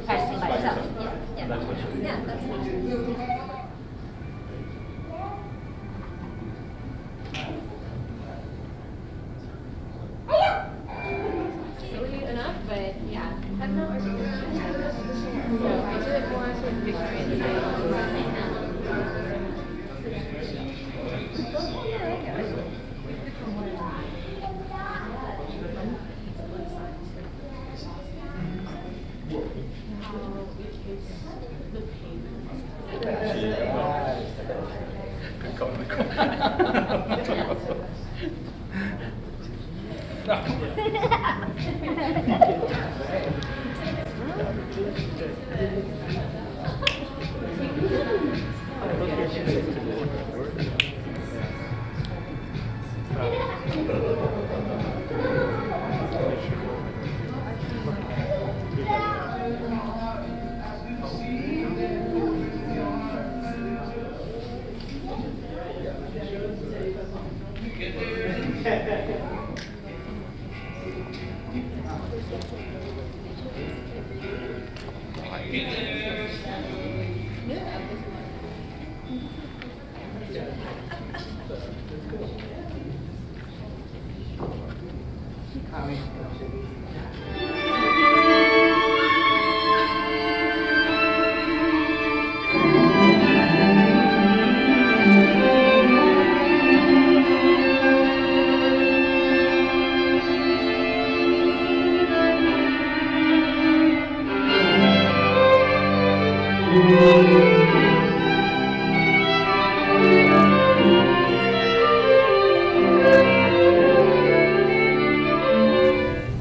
practicing by yourself. Yeah. That's what you Yeah, that's silly enough, but yeah, that's not what we're doing. So I do it more with Victorian style.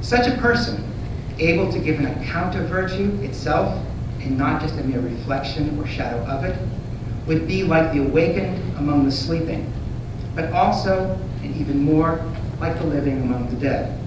Such a person, able to give an account of virtue itself, and not just a mere reflection or shadow of it, would be like the awakened among the sleeping, but also, and even more, like the living among the dead.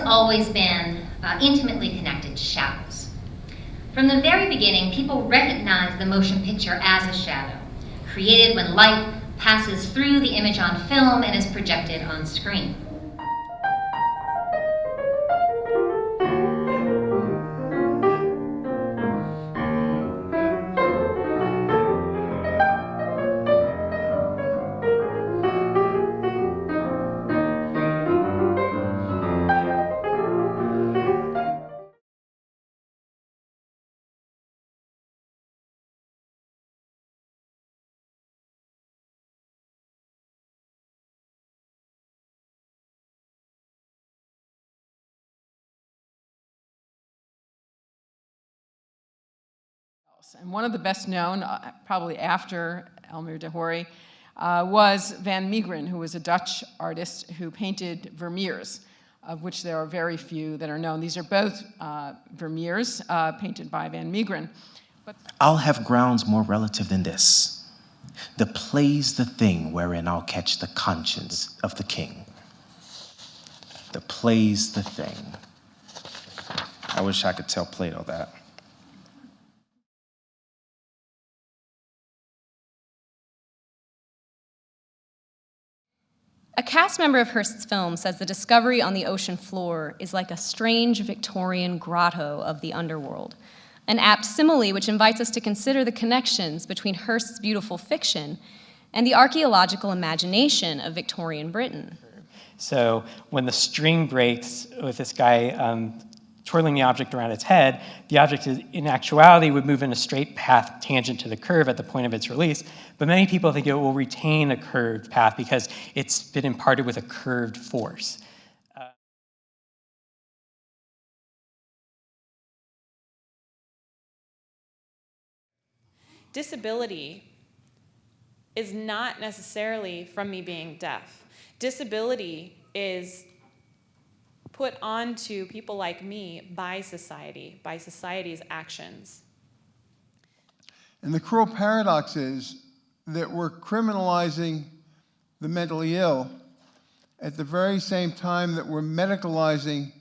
Always been intimately connected to shadows. From the very beginning, people recognized the motion picture as a shadow, created when light passes through the image on film and is projected on screen. And one of the best known, probably after Elmer de Hory, was Van Meegeren, who was a Dutch artist who painted Vermeers, of which there are very few that are known. These are both Vermeers painted by Van Meegeren. I'll have grounds more relative than this. The play's the thing wherein I'll catch the conscience of the king. The play's the thing. I wish I could tell Plato that. A cast member of Hearst's film says the discovery on the ocean floor is like a strange Victorian grotto of the underworld, an apt simile which invites us to consider the connections between Hearst's beautiful fiction and the archaeological imagination of Victorian Britain. So when the string breaks with this guy twirling the object around its head, the object in actuality would move in a straight path tangent to the curve at the point of its release, but many people think it will retain a curved path because it's been imparted with a curved force. Disability is not necessarily from me being deaf. Disability is put onto people like me by society's actions. And the cruel paradox is that we're criminalizing the mentally ill at the very same time that we're medicalizing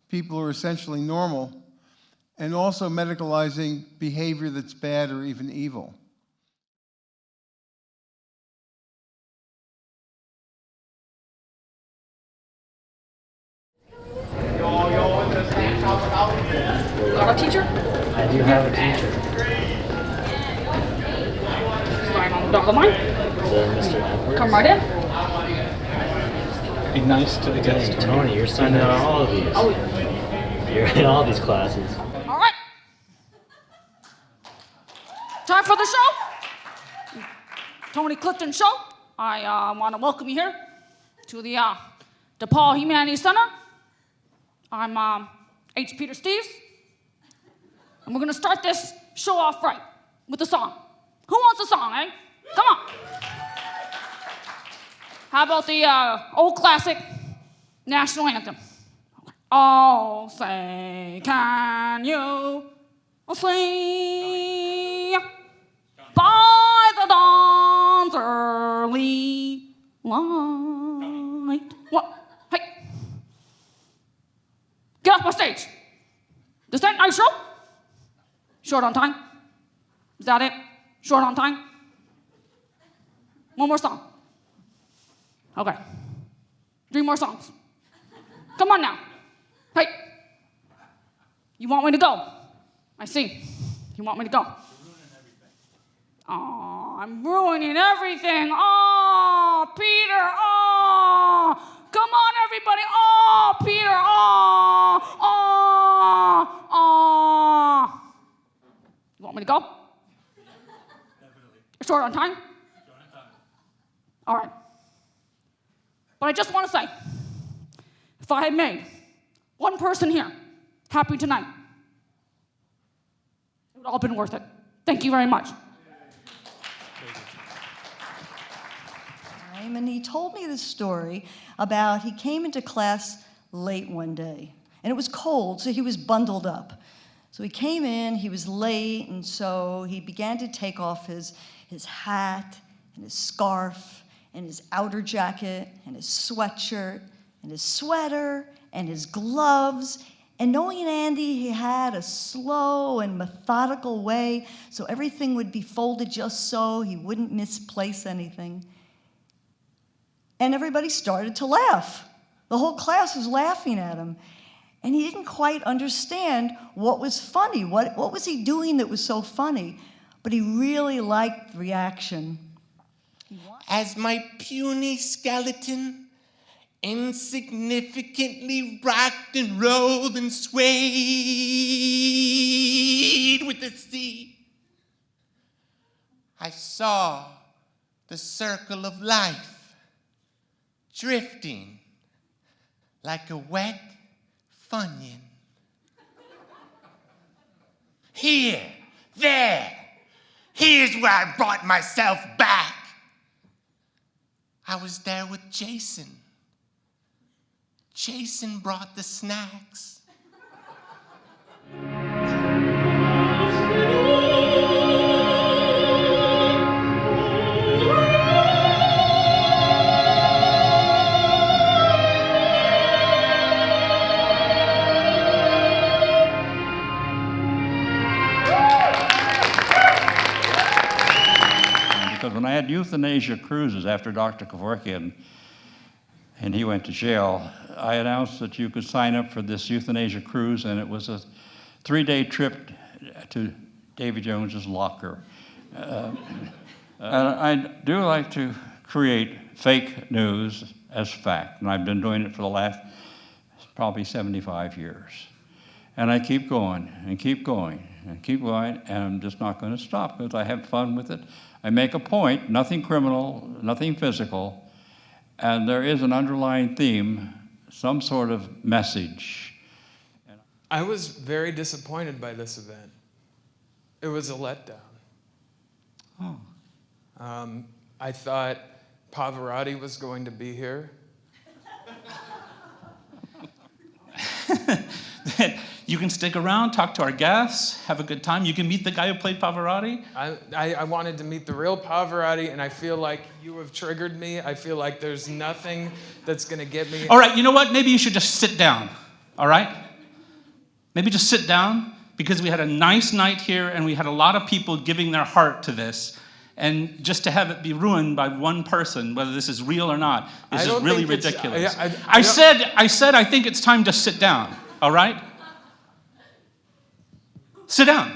people who are essentially normal, and also medicalizing behavior that's bad or even evil. Got a teacher? I do have a teacher. Sign on the dotted line. Mr. Edwards. Come right in. Be nice to the guests. Hey, Tony, you're signing on all of these. Oh. You're in all these classes. All right. Time for the show. Tony Clifton Show. I want to welcome you here to the DePaul Humanities Center. I'm H. Peter Steves. And we're going to start this show off right with a song. Who wants a song, eh? Come on. How about the old classic national anthem? Oh, say, can you see by the dawn's early light? What? Hey, get off my stage. This ain't nice show. Short on time. Is that it? Short on time? One more song. Okay. 3 more songs. Come on now. Hey. You want me to go? I see. You want me to go? Oh, I'm ruining everything. Oh, Peter. Oh, come on, everybody. Oh, Peter. Oh, oh, oh. You want me to go? You're short on time? All right. But I just want to say, if I had made one person here happy tonight, it would all been worth it. Thank you very much. And he told me this story about he came into class late one day, and it was cold, so he was bundled up. So he came in, he was late, and so he began to take off his hat and his scarf and his outer jacket and his sweatshirt and his sweater and his gloves. And knowing Andy, he had a slow and methodical way, so everything would be folded just so he wouldn't misplace anything. And everybody started to laugh. The whole class was laughing at him. And he didn't quite understand what was funny. What was he doing that was so funny? But he really liked the reaction. As my puny skeleton insignificantly rocked and rolled and swayed with the sea, I saw the circle of life drifting like a wet Funyun. Here, there, here's where I brought myself back. I was there with Jason. Jason brought the snacks. Because when I had euthanasia cruises after Dr. Kevorkian, and he went to jail, I announced that you could sign up for this euthanasia cruise, and it was a 3-day trip to Davy Jones's locker. And I do like to create fake news as fact, and I've been doing it for the last probably 75 years. And I keep going, and keep going, and keep going, and I'm just not going to stop because I have fun with it. I make a point, nothing criminal, nothing physical, and there is an underlying theme, some sort of message. I was very disappointed by this event. It was a letdown. Oh. I thought Pavarotti was going to be here. that you can stick around, talk to our guests, have a good time. You can meet the guy who played Pavarotti. I wanted to meet the real Pavarotti, and I feel like you have triggered me. I feel like there's nothing that's going to get me. All right, you know what? Maybe you should just sit down, all right? Maybe just sit down, because we had a nice night here, and we had a lot of people giving their heart to this. And just to have it be ruined by one person, whether this is real or not, is just really ridiculous. I said I think it's time to sit down, all right? Sit down.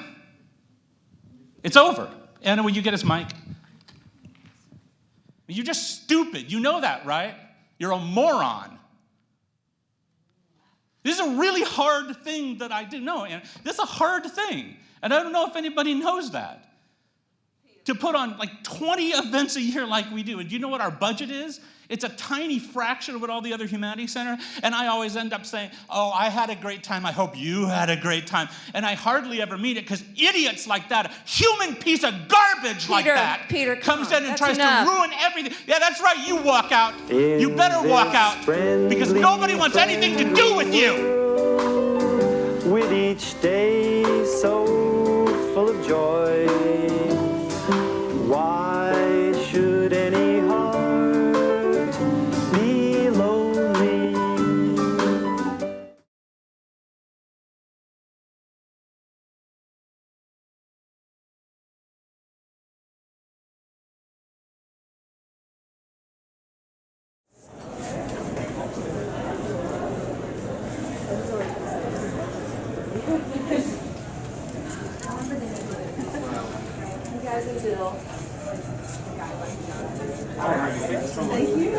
It's over. Anna, will you get his mic? You're just stupid. You know that, right? You're a moron. This is a really hard thing that I do. No, Anna, this is a hard thing. And I don't know if anybody knows that. To put on like 20 events a year like we do. And do you know what our budget is? It's a tiny fraction of what all the other humanities center. And I always end up saying, oh, I had a great time. I hope you had a great time. And I hardly ever mean it because idiots like that, a human piece of garbage like that, comes in and tries to ruin everything. Yeah, that's right. You walk out. You better walk out because nobody wants anything to do with you. With each day so full of joy, why should any heart be lonely? You guys and Bill. Thank you.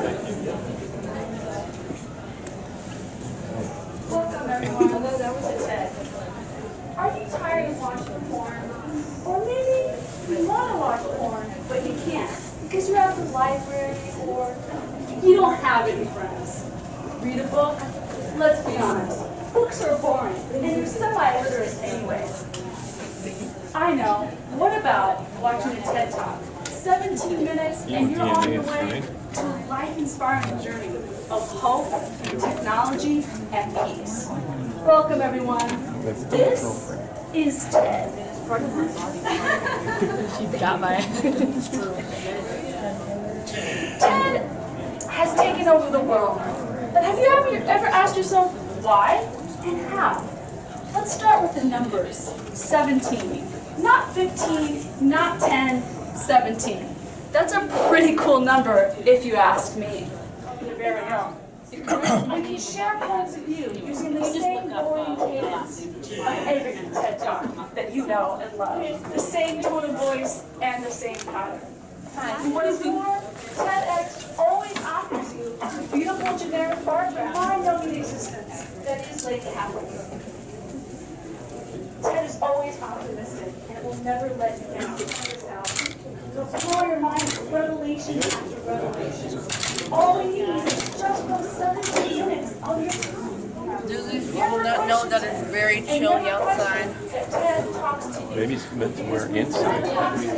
Welcome, everyone. Although that was a TED. Are you tired of watching porn? Or maybe you want to watch porn, but you can't because you're at the library or you don't have any friends. Read a book? Let's be honest. Books are boring, and you're semi-literate anyways. I know. What about watching a TED Talk? 17 minutes, and you're on your way to a life-inspiring journey of hope, technology, and peace. Welcome, everyone. This is TED. She got by TED has taken over the world. But have you ever asked yourself why and how? Let's start with the numbers. 17. Not 15, not 10, 17. That's a pretty cool number, if you ask me. There we go. We can share points of view using the same boring cadence of every TED Talk that you know and love. The same tone of voice and the same pattern. And what is more, TEDx always offers you a beautiful generic bar graph, mind-numbing existence that is like happy. TED is always optimistic and it will never let you down. It'll blow your mind with revelation after revelation. All we need is just those 17 minutes of your time. Do these people not know that it's very chilly outside? TED talks to you. Maybe it's meant to wear inside. TED talks to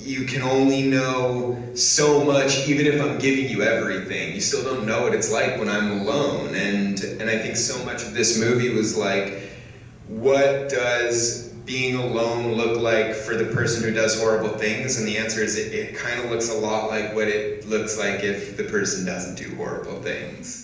You can only know so much, even if I'm giving you everything. You still don't know what it's like when I'm alone. And I think so much of this movie was like, what does being alone look like for the person who does horrible things? And the answer is it kind of looks a lot like what it looks like if the person doesn't do horrible things.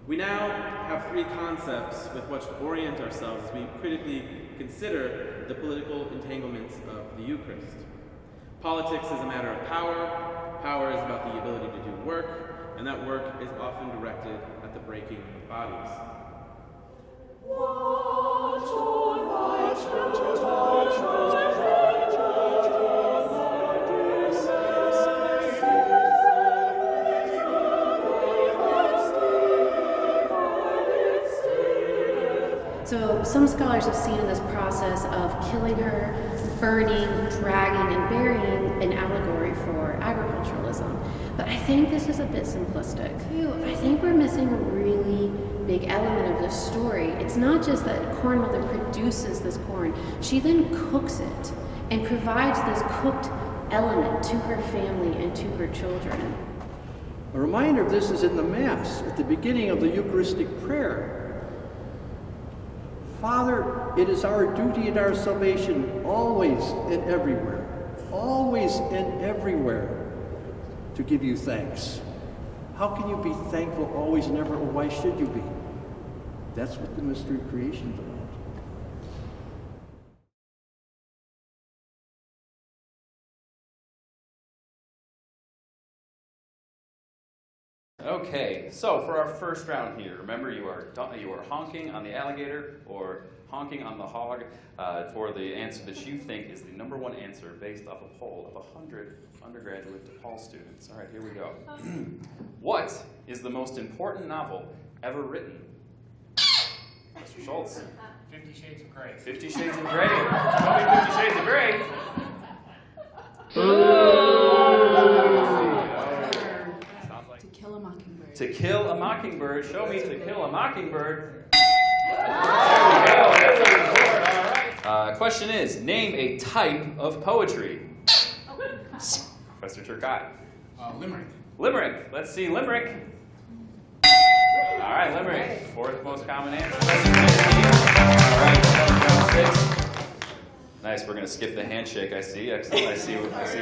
We now have three concepts with which to orient ourselves as we critically consider the political entanglements of the Eucharist. Politics is a matter of power. Power is about the ability to do work, and that work is often directed at the breaking of bodies. So some scholars have seen in this process of killing her burning, dragging, and burying an allegory for agriculturalism. But I think this is a bit simplistic. I think we're missing a really big element of this story. It's not just that Corn Mother produces this corn, she then cooks it and provides this cooked element to her family and to her children. A reminder of this is in the Mass, at the beginning of the Eucharistic prayer. Father, it is our duty and our salvation always and everywhere to give you thanks. How can you be thankful always and ever, or why should you be? That's what the mystery of creation is about. Okay, so for our first round here, remember you are honking on the alligator or honking on the hog for the answer that you think is the #1 answer based off a poll of 100 undergraduate DePaul students. All right, here we go. What is the most important novel ever written? Mr. Schultz. 50 Shades of Grey. 50 Shades of Grey. Show me 50 Shades of Grey. To Kill a Mockingbird. Show me To Kill a Mockingbird. There we go. That's what we scored. All right. Question is, name a type of poetry. Professor Turcotte. Limerick. Limerick. Let's see Limerick. All right, Limerick. Fourth most common answer. All right. Nice. We're going to skip the handshake. I see. Excellent. I see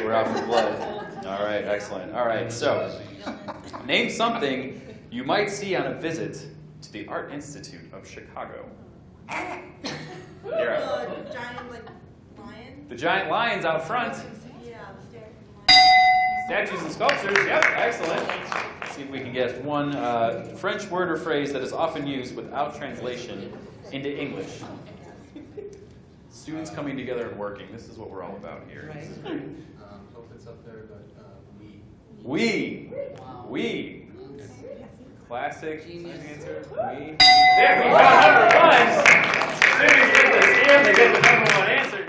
we're out for blood. All right. Excellent. All right. So, name something you might see on a visit to the Art Institute of Chicago. You're up. Giant, lion? The giant lions out front. Yeah, Statues and sculptures. Yep. Excellent. Let's see if we can get one French word or phrase that is often used without translation into English. Students coming together and working. This is what we're all about here. This is great. Hope it's up there, but we. We. Classic answer. We. There we go. #1. Students get the stamp. They get the #1 answer.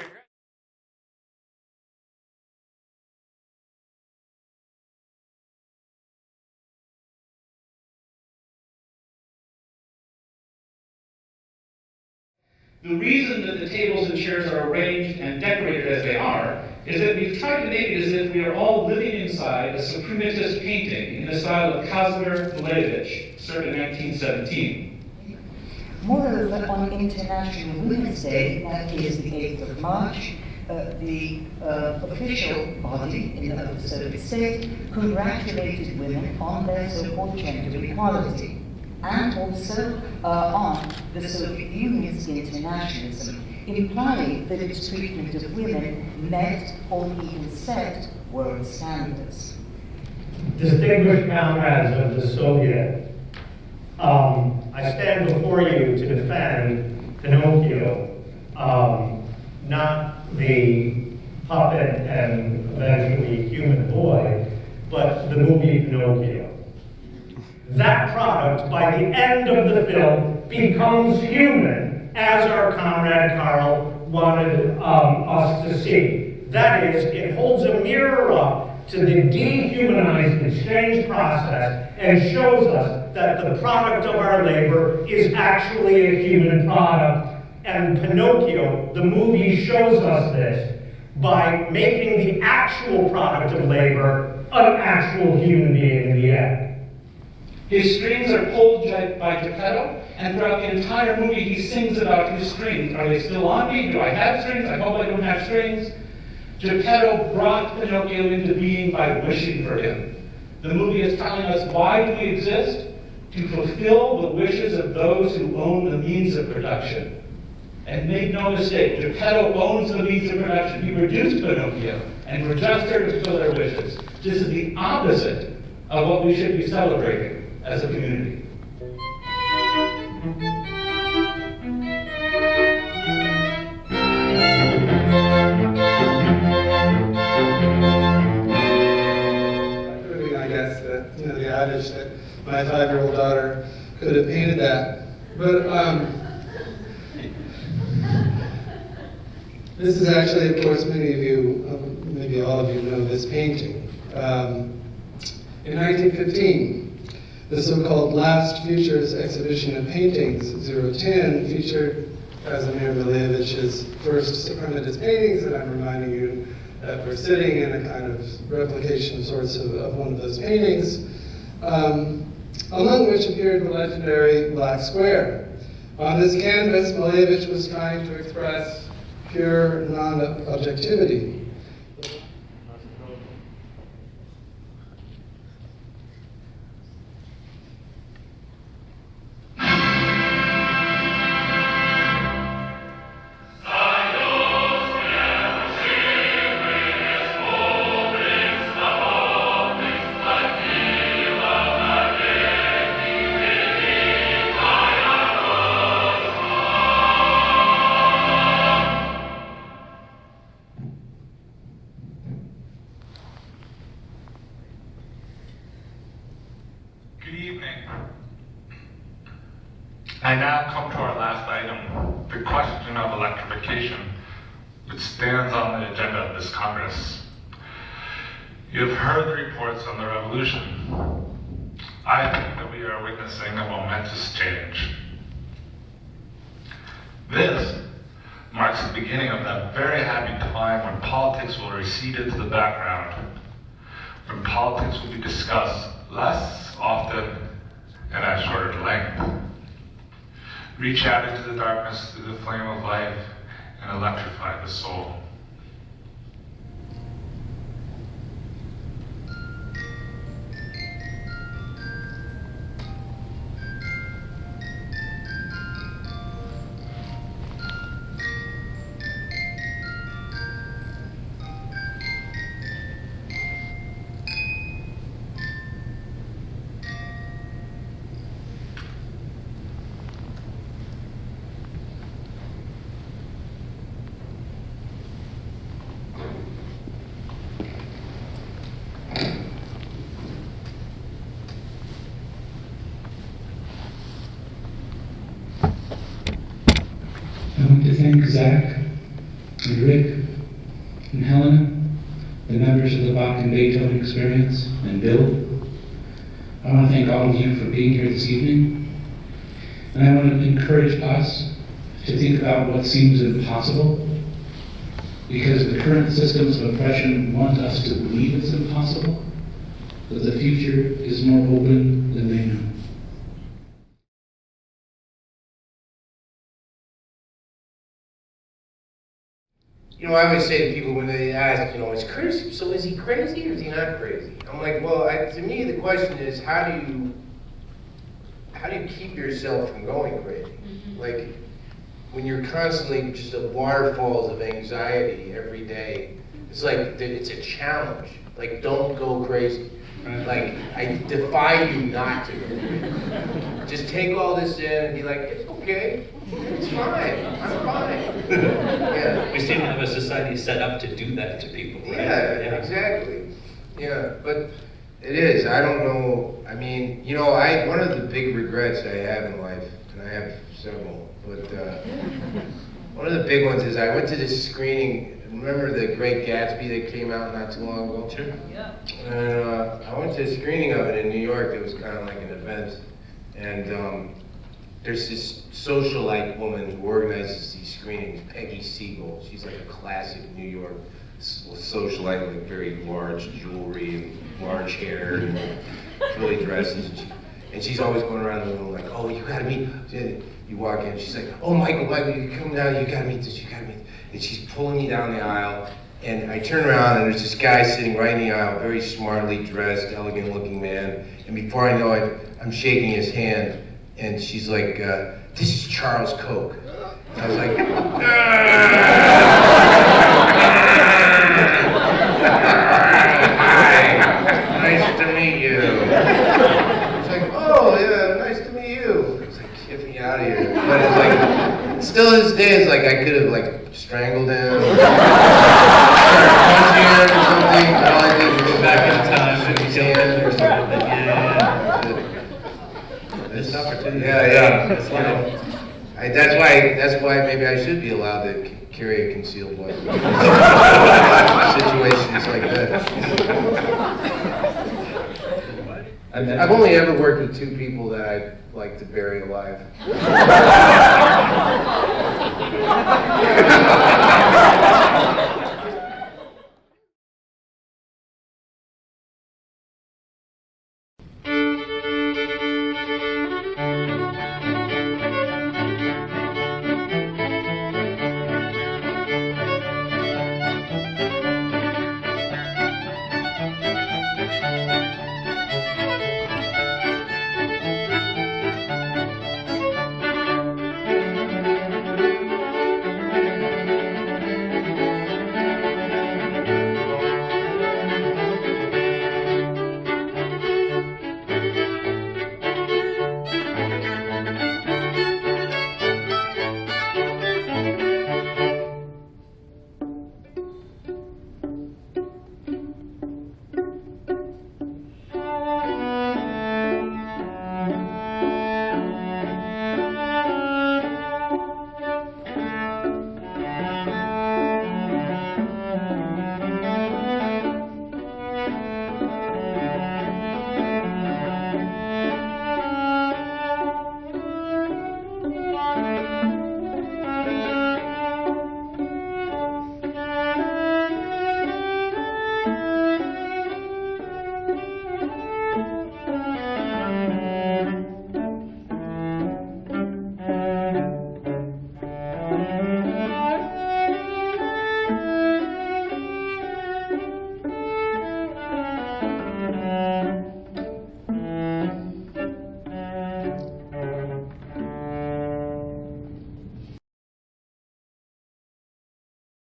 The reason that the tables and chairs are arranged and decorated as they are is that we've tried to make it as if we are all living inside a suprematist painting in the style of Kazimir Malevich, circa 1917. Moreover, on International Women's Day, that is the 8th of March, the official body in the Soviet state congratulated women on their so-called gender equality, and also on the Soviet Union's internationalism, implying that its treatment of women met or even set world standards. Distinguished comrades of the Soviet, I stand before you to defend Pinocchio, not the puppet and eventually human boy, but the movie Pinocchio. That product, by the end of the film, becomes human, as our comrade Carl wanted us to see. That is, it holds a mirror up to the dehumanized exchange process and shows us that the product of our labor is actually a human product. And Pinocchio, the movie, shows us this by making the actual product of labor an actual human being in the end. His strings are pulled by Geppetto, and throughout the entire movie he sings about his strings. Are they still on me? Do I have strings? I hope I don't have strings. Geppetto brought Pinocchio into being by wishing for him. The movie is telling us, why do we exist? To fulfill the wishes of those who own the means of production. And make no mistake, Geppetto owns the means of production. He produced Pinocchio, and we're just there to fulfill their wishes. This is the opposite of what we should be celebrating as a community. I guess that, the adage that my 5-year-old daughter could have painted that. But This is actually, of course, many of you, maybe all of you know this painting. In 1915, the so-called Last Futures exhibition of paintings, 010, featured Kazimir Milevich's first suprematist paintings, and I'm reminding you that we're sitting in a kind of replication of sorts of one of those paintings, among which appeared the legendary Black Square. On this canvas, Milevich was trying to express pure non-objectivity. Good evening. I now come to our last item, the question of electrification, which stands on the agenda of this Congress. You have heard the reports on the revolution. I think that we are witnessing a momentous change. This marks the beginning of that very happy time when politics will recede into the background, when politics will be discussed less often and at shorter length. Reach out into the darkness through the flame of life and electrify the soul. I want to thank Zach and Rick and Helena, the members of the Bach and Beethoven Experience, and Bill. I want to thank all of you for being here this evening. And I want to encourage us to think about what seems impossible, because the current systems of oppression want us to believe it's impossible, but the future is more open than they know. You know, I always say to people when they ask, you know, is he crazy or is he not crazy? I'm like, well, to me the question is, how do you keep yourself from going crazy? Mm-hmm. Like, when you're constantly just a waterfalls of anxiety every day, it's like, it's a challenge. Like, don't go crazy. Like, I defy you not to go crazy. Just take all this in and be like, it's okay. It's fine. I'm fine. Yeah. We seem to have a society set up to do that to people, right? Yeah, exactly. Yeah, but it is. I don't know. I mean, you know, one of the big regrets I have in life, and I have several, but one of the big ones is I went to this screening. Remember The Great Gatsby that came out not too long ago? Sure. Yeah. And I went to a screening of it in New York. It was kind of like an event. And there's this socialite woman who organizes these screenings, Peggy Siegel. She's like a classic New York socialite with very large jewelry and large hair and frilly dresses. And she's always going around the room like, oh, you gotta meet. You walk in, she's like, oh, Michael, you come down, you gotta meet this, you gotta meet this. And she's pulling me down the aisle, and I turn around, and there's this guy sitting right in the aisle, very smartly dressed, elegant-looking man. And before I know it, I'm shaking his hand, and she's like, this is Charles Koch. And I was like, hi, nice to meet you. It's like, oh, yeah, nice to meet you. It's like, get me out of here. But it's like, still to this day, it's like I could have like strangled him, or started punching him or something. All I did was go back in time and kill him or something. Yeah. It's opportunity. Yeah. You know, That's why maybe I should be allowed to carry a concealed weapon. Situations like that. I've only ever worked with 2 people that I'd like to bury alive.